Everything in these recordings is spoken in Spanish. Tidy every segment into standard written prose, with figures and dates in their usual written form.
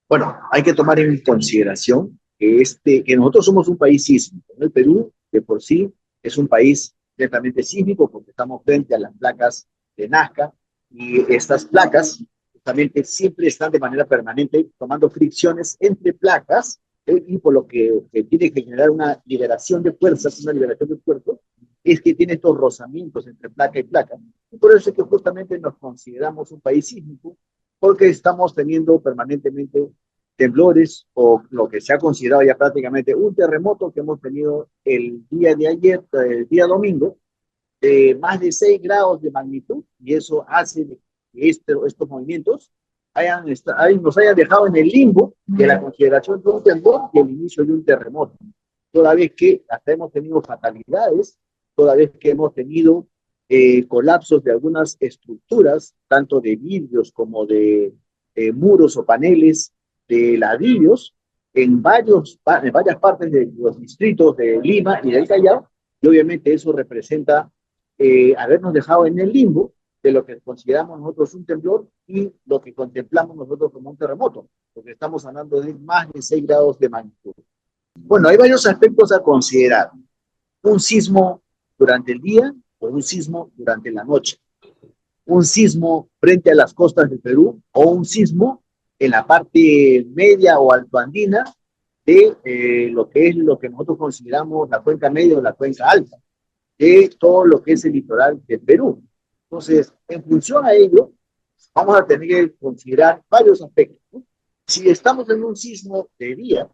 Bueno, hay que tomar en consideración que nosotros somos un país sísmico, ¿no? El Perú, de por sí, es un país netamente sísmico porque estamos frente a las placas de Nazca y estas placas justamente siempre están de manera permanente tomando fricciones entre placas, y por lo que tiene que generar una liberación de fuerzas, una liberación de cuerpos, es que tiene estos rozamientos entre placa y placa. Y por eso es que justamente nos consideramos un país sísmico, porque estamos teniendo permanentemente temblores o lo que se ha considerado ya prácticamente un terremoto que hemos tenido el día de ayer, el día domingo, de más de 6 grados de magnitud, y eso hace que estos movimientos nos hayan dejado en el limbo de la consideración de un temblor y el inicio de un terremoto. Toda vez que hasta hemos tenido fatalidades, toda vez que hemos tenido colapsos de algunas estructuras, tanto de vidrios como de muros o paneles de ladrillos, en varias partes de los distritos de Lima y del Callao, y obviamente eso representa habernos dejado en el limbo de lo que consideramos nosotros un temblor y lo que contemplamos nosotros como un terremoto, porque estamos hablando de más de 6 grados de magnitud. Bueno, hay varios aspectos a considerar. Un sismo durante el día o un sismo durante la noche. Un sismo frente a las costas del Perú o un sismo en la parte media o altoandina de lo que es lo que nosotros consideramos la cuenca media o la cuenca alta de todo lo que es el litoral del Perú. Entonces, en función a ello, vamos a tener que considerar varios aspectos, ¿no? Si estamos en un sismo de día,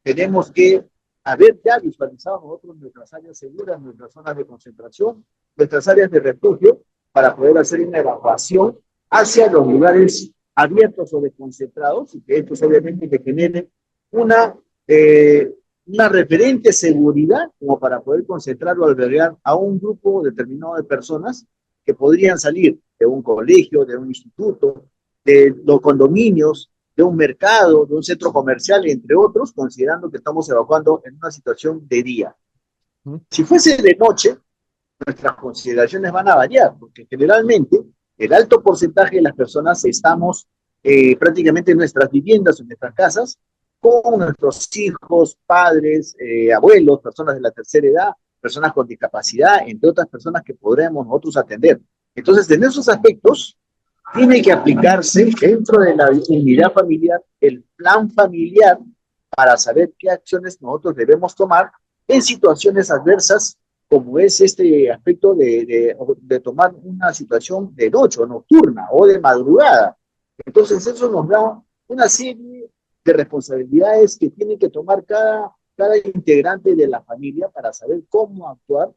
tenemos que haber ya visualizado nosotros nuestras áreas seguras, nuestras zonas de concentración, nuestras áreas de refugio, para poder hacer una evacuación hacia los lugares abiertos o desconcentrados, y que estos obviamente que generen una, eh, una referente seguridad como para poder concentrar o albergar a un grupo determinado de personas que podrían salir de un colegio, de un instituto, de los condominios, de un mercado, de un centro comercial, entre otros, considerando que estamos evacuando en una situación de día. Si fuese de noche, nuestras consideraciones van a variar, porque generalmente el alto porcentaje de las personas estamos prácticamente en nuestras viviendas, en nuestras casas, con nuestros hijos, padres, abuelos, personas de la tercera edad, personas con discapacidad, entre otras personas que podremos nosotros atender. Entonces, en esos aspectos, tiene que aplicarse dentro de la unidad familiar el plan familiar para saber qué acciones nosotros debemos tomar en situaciones adversas, como es este aspecto de tomar una situación de noche o nocturna o de madrugada. Entonces eso nos da una serie de responsabilidades que tiene que tomar cada integrante de la familia para saber cómo actuar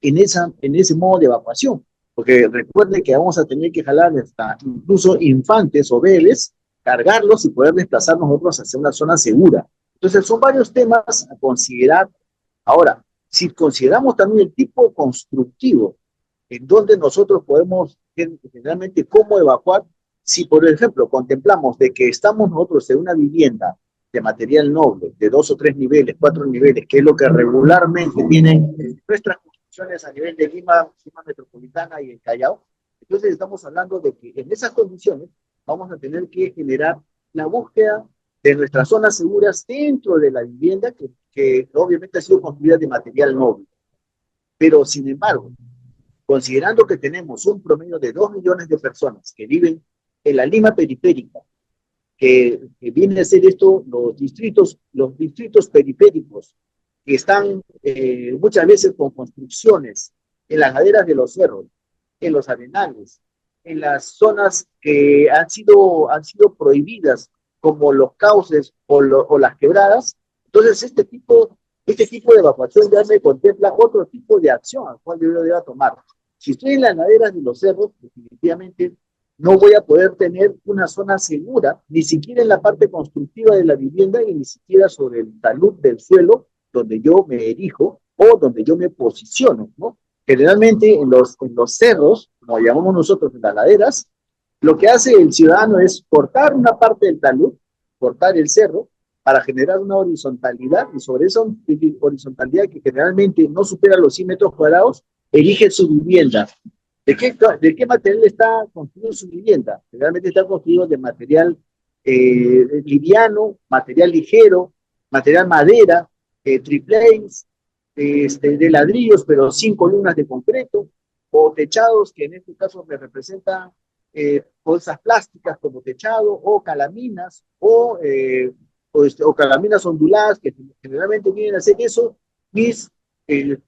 en ese modo de evacuación. Porque recuerde que vamos a tener que jalar hasta incluso infantes o bebés, cargarlos y poder desplazarnos nosotros hacia una zona segura. Entonces son varios temas a considerar. Ahora, si consideramos también el tipo constructivo en donde nosotros podemos generalmente cómo evacuar, si por ejemplo contemplamos de que estamos nosotros en una vivienda de material noble, de 2 o 3 niveles, 4 niveles, que es lo que regularmente tienen nuestras construcciones a nivel de Lima, Lima Metropolitana y el Callao, entonces estamos hablando de que en esas condiciones vamos a tener que generar la búsqueda de nuestras zonas seguras dentro de la vivienda que obviamente ha sido construida de material noble. Pero sin embargo, considerando que tenemos un promedio de 2 millones de personas que viven en la Lima periférica, que viene a ser esto los distritos periféricos, que están muchas veces con construcciones en las laderas de los cerros, en los arenales, en las zonas que han sido prohibidas, como los cauces o las quebradas. Entonces, este tipo de evacuación ya me contempla otro tipo de acción al cual yo debo tomar. Si estoy en las laderas de los cerros, definitivamente no voy a poder tener una zona segura, ni siquiera en la parte constructiva de la vivienda y ni siquiera sobre el talud del suelo donde yo me erijo o donde yo me posiciono, ¿no? Generalmente en los cerros, como llamamos nosotros en las laderas, lo que hace el ciudadano es cortar una parte del talud, cortar el cerro, para generar una horizontalidad, y sobre esa horizontalidad que generalmente no supera los 100 metros cuadrados, erige su vivienda. ¿De qué material está construido su vivienda? Generalmente está construido de material liviano, material ligero, material madera, triplex, de ladrillos, pero sin columnas de concreto, o techados que en este caso me representan bolsas plásticas como techado, o calaminas, o calaminas onduladas, que generalmente vienen a hacer eso, mis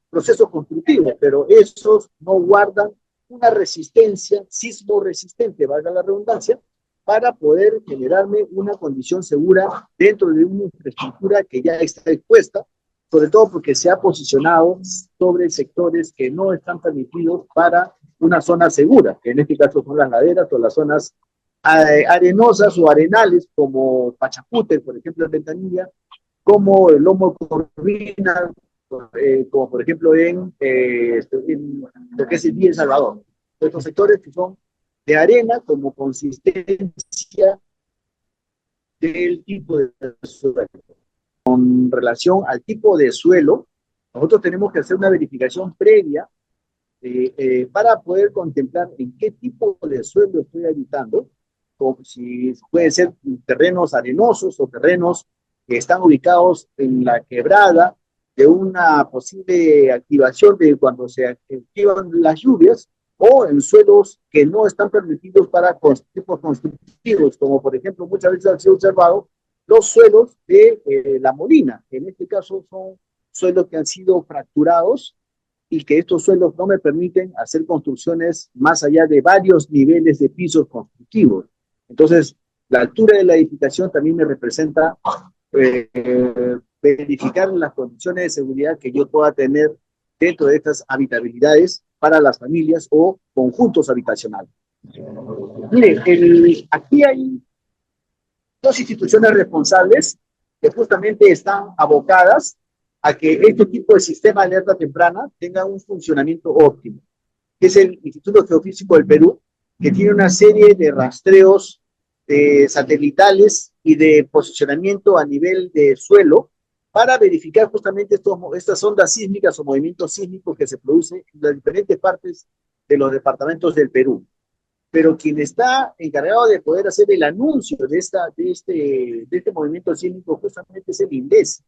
procesos constructivos, pero esos no guardan una resistencia sismo resistente, valga la redundancia, para poder generarme una condición segura dentro de una infraestructura que ya está expuesta, sobre todo porque se ha posicionado sobre sectores que no están permitidos para una zona segura, que en este caso son las laderas o las zonas arenosas o arenales, como Pachacute, por ejemplo, en Ventanilla, como el Lomo Corvina, como por ejemplo en lo que es el Villa El Salvador. Estos sectores que son de arena como consistencia del tipo de suelo. Con relación al tipo de suelo, nosotros tenemos que hacer una verificación previa para poder contemplar en qué tipo de suelo estoy habitando, como si puede ser terrenos arenosos o terrenos que están ubicados en la quebrada de una posible activación de cuando se activan las lluvias, o en suelos que no están permitidos para tipos constructivos, como por ejemplo muchas veces ha sido observado los suelos de La Molina, que en este caso son suelos que han sido fracturados y que estos suelos no me permiten hacer construcciones más allá de varios niveles de pisos constructivos. Entonces, la altura de la edificación también me representa verificar las condiciones de seguridad que yo pueda tener dentro de estas habitabilidades para las familias o conjuntos habitacionales. Mire, aquí hay dos instituciones responsables que justamente están abocadas a que este tipo de sistema de alerta temprana tenga un funcionamiento óptimo, que es el Instituto Geofísico del Perú, que tiene una serie de rastreos satelitales y de posicionamiento a nivel de suelo para verificar justamente estas ondas sísmicas o movimientos sísmicos que se producen en las diferentes partes de los departamentos del Perú. Pero quien está encargado de poder hacer el anuncio de este movimiento sísmico justamente es el INDECI.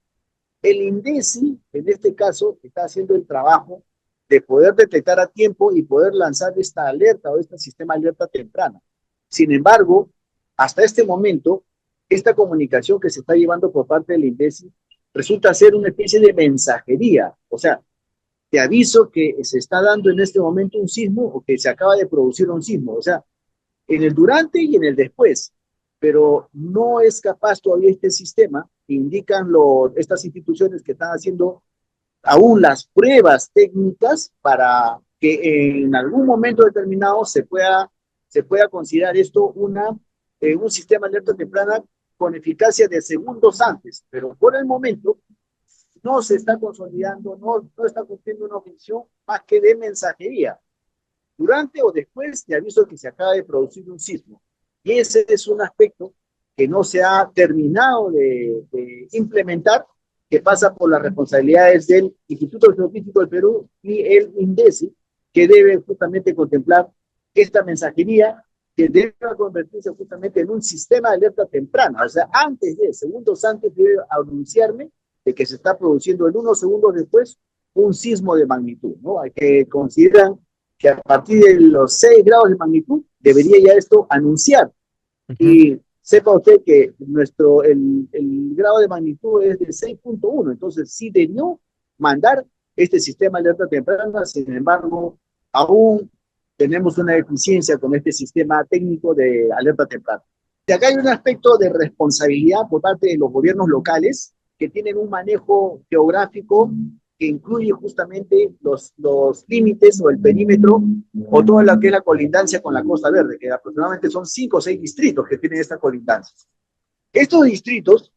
El INDECI, en este caso, está haciendo el trabajo de poder detectar a tiempo y poder lanzar esta alerta o este sistema de alerta temprana. Sin embargo, hasta este momento, esta comunicación que se está llevando por parte del INDECI resulta ser una especie de mensajería. O sea, te aviso que se está dando en este momento un sismo o que se acaba de producir un sismo. O sea, en el durante y en el después, pero no es capaz todavía este sistema, indican estas instituciones que están haciendo aún las pruebas técnicas para que en algún momento determinado se pueda considerar esto un sistema de alerta temprana con eficacia de segundos antes, pero por el momento no se está consolidando, no está cumpliendo una función más que de mensajería durante o después de aviso que se acaba de producir un sismo. Y ese es un aspecto que no se ha terminado de implementar, que pasa por las responsabilidades del Instituto Geofísico del Perú y el INDECI, que debe justamente contemplar esta mensajería que debe convertirse justamente en un sistema de alerta temprana. O sea, segundos antes, debe anunciarme de que se está produciendo en unos segundos después un sismo de magnitud, ¿no? Hay que considerar que a partir de los 6 grados de magnitud debería ya esto anunciar. Y sepa usted que el grado de magnitud es de 6.1, entonces sí debió mandar este sistema de alerta temprana. Sin embargo, aún tenemos una deficiencia con este sistema técnico de alerta temprana. Y acá hay un aspecto de responsabilidad por parte de los gobiernos locales que tienen un manejo geográfico que incluye justamente los límites o el perímetro o toda lo que es la colindancia con la Costa Verde, que aproximadamente son 5 o 6 distritos que tienen esta colindancia. Estos distritos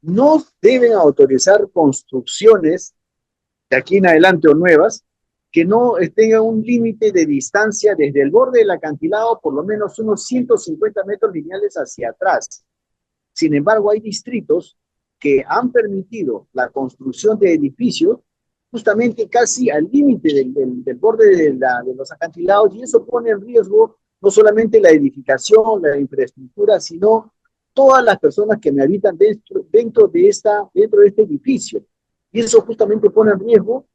no deben autorizar construcciones de aquí en adelante o nuevas que no tengan un límite de distancia desde el borde del acantilado por lo menos unos 150 metros lineales hacia atrás. Sin embargo, hay distritos que han permitido la construcción de edificios justamente casi al límite del borde de los acantilados, y eso pone en riesgo no solamente la edificación, la infraestructura, sino todas las personas que me habitan dentro de este edificio. Y eso justamente pone en riesgo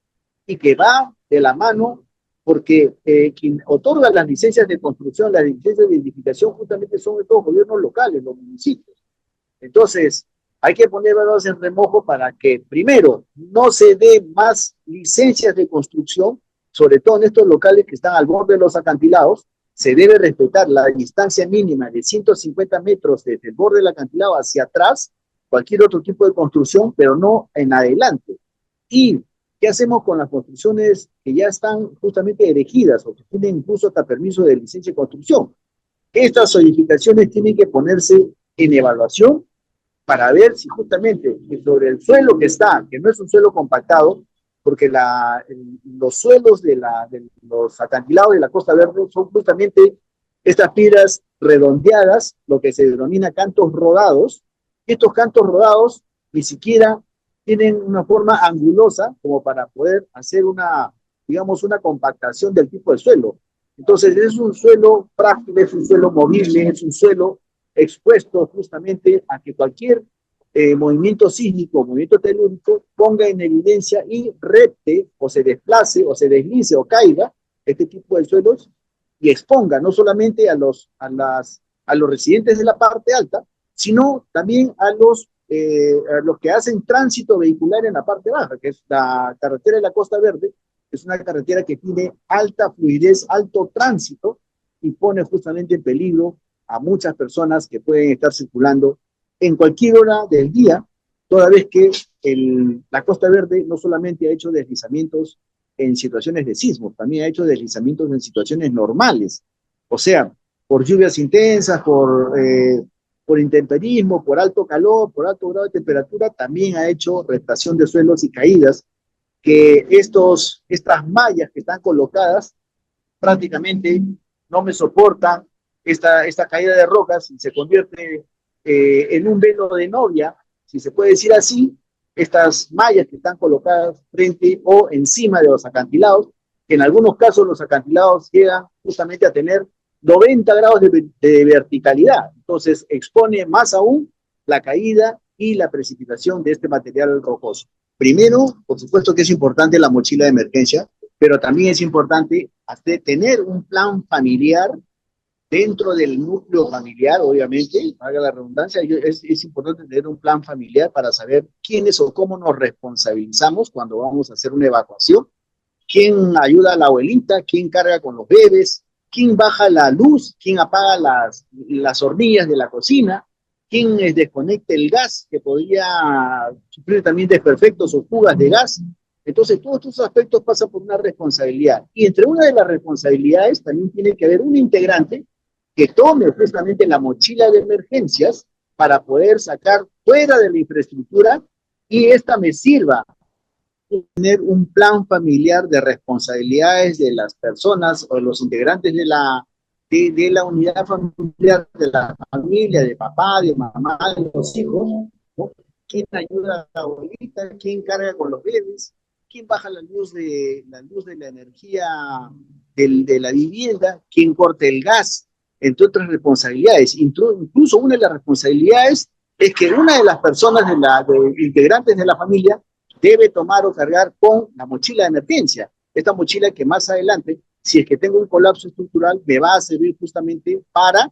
y que va de la mano porque quien otorga las licencias de construcción, las licencias de edificación, justamente son estos gobiernos locales, los municipios. Entonces, hay que poner valores en remojo para que, primero, no se dé más licencias de construcción, sobre todo en estos locales que están al borde de los acantilados. Se debe respetar la distancia mínima de 150 metros desde el borde del acantilado hacia atrás, cualquier otro tipo de construcción, pero no en adelante. ¿Y qué hacemos con las construcciones que ya están justamente erigidas o que tienen incluso hasta permiso de licencia de construcción? Estas solidificaciones tienen que ponerse en evaluación para ver si justamente sobre el suelo que está, que no es un suelo compactado, porque los suelos de los acantilados de la Costa Verde son justamente estas piedras redondeadas, lo que se denomina cantos rodados. Estos cantos rodados ni siquiera tienen una forma angulosa como para poder hacer digamos, una compactación del tipo de suelo. Entonces es un suelo frágil, es un suelo movible, es un suelo expuesto justamente a que cualquier movimiento sísmico, movimiento telúrico, ponga en evidencia y repte o se desplace o se deslice o caiga este tipo de suelos y exponga no solamente a los residentes de la parte alta, sino también a los que hacen tránsito vehicular en la parte baja, que es la carretera de la Costa Verde. Es una carretera que tiene alta fluidez, alto tránsito y pone justamente en peligro a muchas personas que pueden estar circulando en cualquier hora del día, toda vez que la Costa Verde no solamente ha hecho deslizamientos en situaciones de sismos, también ha hecho deslizamientos en situaciones normales, o sea, por lluvias intensas, por intemperismo, por alto calor, por alto grado de temperatura, también ha hecho restación de suelos y caídas, que estas mallas que están colocadas prácticamente no me soportan esta caída de rocas y se convierte en un velo de novia, si se puede decir así, estas mallas que están colocadas frente o encima de los acantilados, que en algunos casos los acantilados llegan justamente a tener 90 grados de verticalidad, entonces expone más aún la caída y la precipitación de este material rocoso. Primero, por supuesto que es importante la mochila de emergencia, pero también es importante tener un plan familiar dentro del núcleo familiar, obviamente, haga la redundancia, es importante tener un plan familiar para saber quiénes o cómo nos responsabilizamos cuando vamos a hacer una evacuación, quién ayuda a la abuelita, quién carga con los bebés, quién baja la luz, quién apaga las hornillas de la cocina, quién desconecta el gas, que podría sufrir también desperfectos o fugas de gas. Entonces, todos estos aspectos pasan por una responsabilidad. Y entre una de las responsabilidades también tiene que haber un integrante que tome justamente la mochila de emergencias para poder sacar fuera de la infraestructura y esta me sirva tener un plan familiar de responsabilidades de las personas o los integrantes de la unidad familiar, de la familia, de papá, de mamá, de los hijos, ¿no? ¿Quién ayuda a la abuelita? ¿Quién carga con los bebés? ¿Quién baja la luz de la energía de la vivienda? ¿Quién corta el gas? Entre otras responsabilidades. Incluso una de las responsabilidades es que una de las personas integrantes de la familia debe tomar o cargar con la mochila de emergencia. Esta mochila que más adelante, si es que tengo un colapso estructural, me va a servir justamente para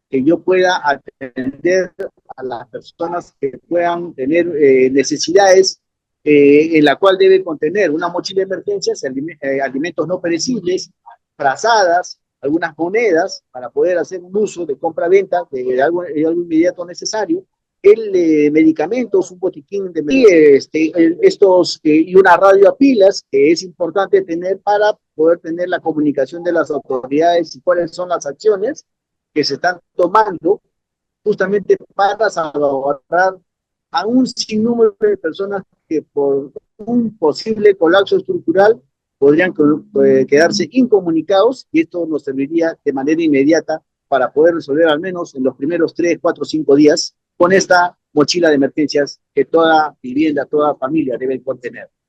que yo pueda atender a las personas que puedan tener necesidades en la cual debe contener una mochila de emergencias, alimentos no perecibles, frazadas, algunas monedas para poder hacer un uso de compra-venta de algo inmediato necesario, medicamentos, un botiquín de y una radio a pilas que es importante tener para poder tener la comunicación de las autoridades y cuáles son las acciones que se están tomando justamente para salvaguardar a un sinnúmero de personas que por un posible colapso estructural podrían quedarse incomunicados y esto nos serviría de manera inmediata para poder resolver al menos en los primeros 3, 4, 5 días con esta mochila de emergencias que toda vivienda, toda familia debe contener.